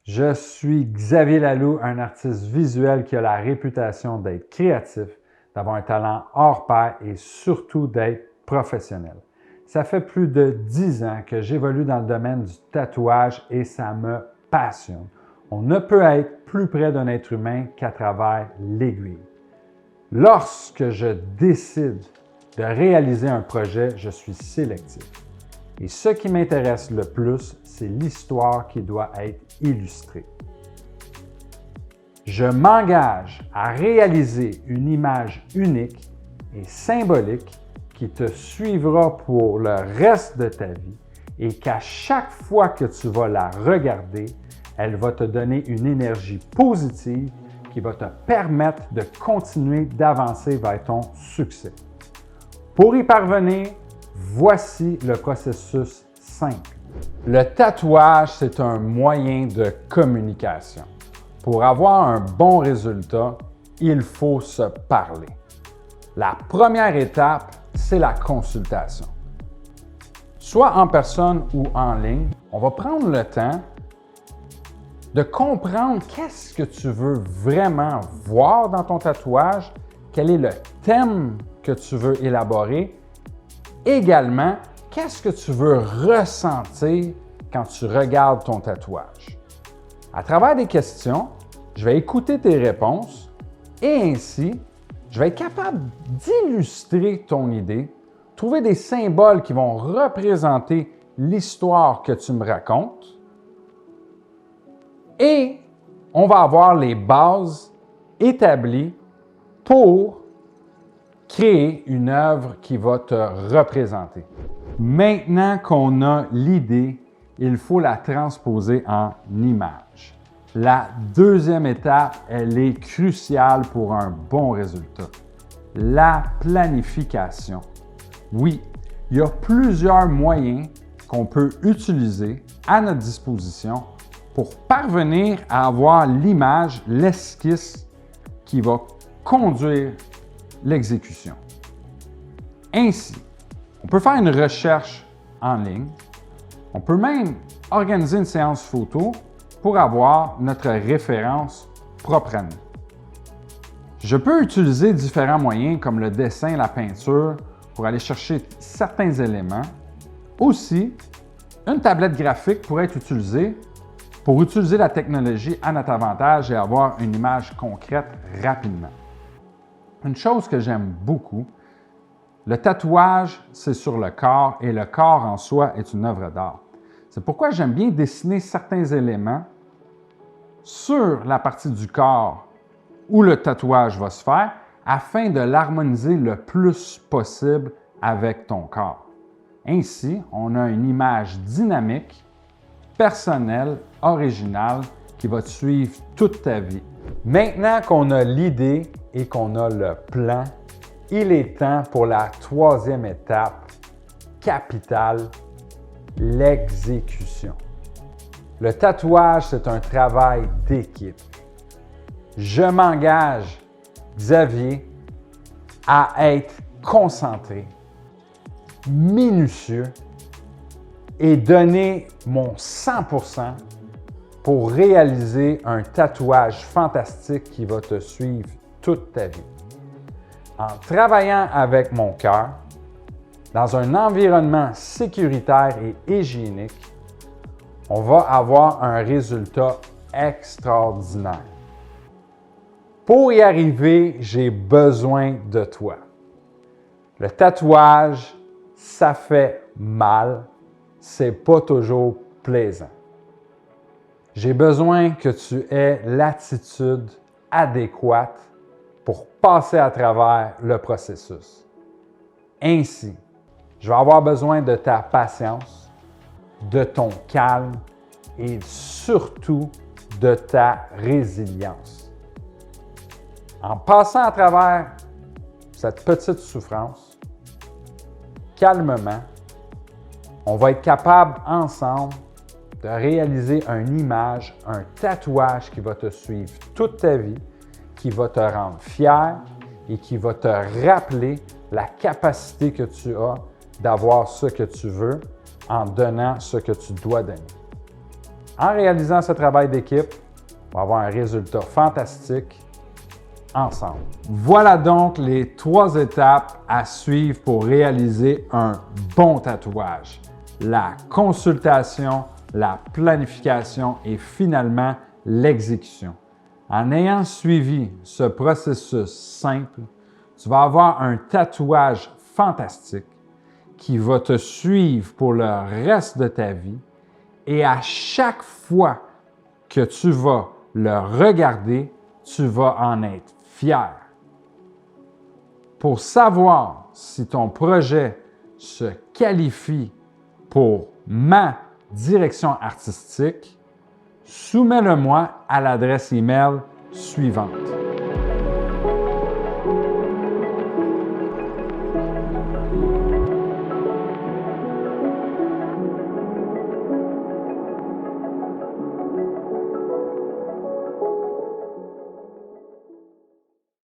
Je suis Xavier Laloux, un artiste visuel qui a la réputation d'être créatif, d'avoir un talent hors pair et surtout d'être professionnel. Ça fait plus de 10 ans que j'évolue dans le domaine du tatouage et ça me passionne. On ne peut être plus près d'un être humain qu'à travers l'aiguille. Lorsque je décide de réaliser un projet, je suis sélectif. Et ce qui m'intéresse le plus, c'est l'histoire qui doit être illustrée. Je m'engage à réaliser une image unique et symbolique qui te suivra pour le reste de ta vie et qu'à chaque fois que tu vas la regarder, elle va te donner une énergie positive qui va te permettre de continuer d'avancer vers ton succès. Pour y parvenir, voici le processus simple. Le tatouage, c'est un moyen de communication. Pour avoir un bon résultat, il faut se parler. La première étape, c'est la consultation. Soit en personne ou en ligne, on va prendre le temps de comprendre qu'est-ce que tu veux vraiment voir dans ton tatouage, quel est le thème que tu veux élaborer. Également, qu'est-ce que tu veux ressentir quand tu regardes ton tatouage? À travers des questions, je vais écouter tes réponses et ainsi, je vais être capable d'illustrer ton idée, trouver des symboles qui vont représenter l'histoire que tu me racontes et on va avoir les bases établies pour créer une œuvre qui va te représenter. Maintenant qu'on a l'idée, il faut la transposer en image. La deuxième étape, elle est cruciale pour un bon résultat. La planification. Oui, il y a plusieurs moyens qu'on peut utiliser à notre disposition pour parvenir à avoir l'image, l'esquisse qui va conduire l'exécution. Ainsi, on peut faire une recherche en ligne. On peut même organiser une séance photo pour avoir notre référence propre à nous. Je peux utiliser différents moyens comme le dessin, la peinture pour aller chercher certains éléments. Aussi, une tablette graphique pourrait être utilisée pour utiliser la technologie à notre avantage et avoir une image concrète rapidement. Une chose que j'aime beaucoup, le tatouage, c'est sur le corps et le corps en soi est une œuvre d'art. C'est pourquoi j'aime bien dessiner certains éléments sur la partie du corps où le tatouage va se faire afin de l'harmoniser le plus possible avec ton corps. Ainsi, on a une image dynamique, personnelle, originale qui va te suivre toute ta vie. Maintenant qu'on a l'idée et qu'on a le plan, il est temps pour la troisième étape capitale, l'exécution. Le tatouage, c'est un travail d'équipe. Je m'engage, Xavier, à être concentré, minutieux et donner mon 100% pour réaliser un tatouage fantastique qui va te suivre toute ta vie. En travaillant avec mon cœur, dans un environnement sécuritaire et hygiénique, on va avoir un résultat extraordinaire. Pour y arriver, j'ai besoin de toi. Le tatouage, ça fait mal, c'est pas toujours plaisant. J'ai besoin que tu aies l'attitude adéquate pour passer à travers le processus. Ainsi, je vais avoir besoin de ta patience, de ton calme et surtout de ta résilience. En passant à travers cette petite souffrance, calmement, on va être capable ensemble de réaliser une image, un tatouage qui va te suivre toute ta vie, qui va te rendre fier et qui va te rappeler la capacité que tu as d'avoir ce que tu veux en donnant ce que tu dois donner. En réalisant ce travail d'équipe, on va avoir un résultat fantastique ensemble. Voilà donc les 3 étapes à suivre pour réaliser un bon tatouage. La consultation, la planification et finalement l'exécution. En ayant suivi ce processus simple, tu vas avoir un tatouage fantastique qui va te suivre pour le reste de ta vie et à chaque fois que tu vas le regarder, tu vas en être fier. Pour savoir si ton projet se qualifie pour ma direction artistique, soumets-le-moi à l'adresse email suivante.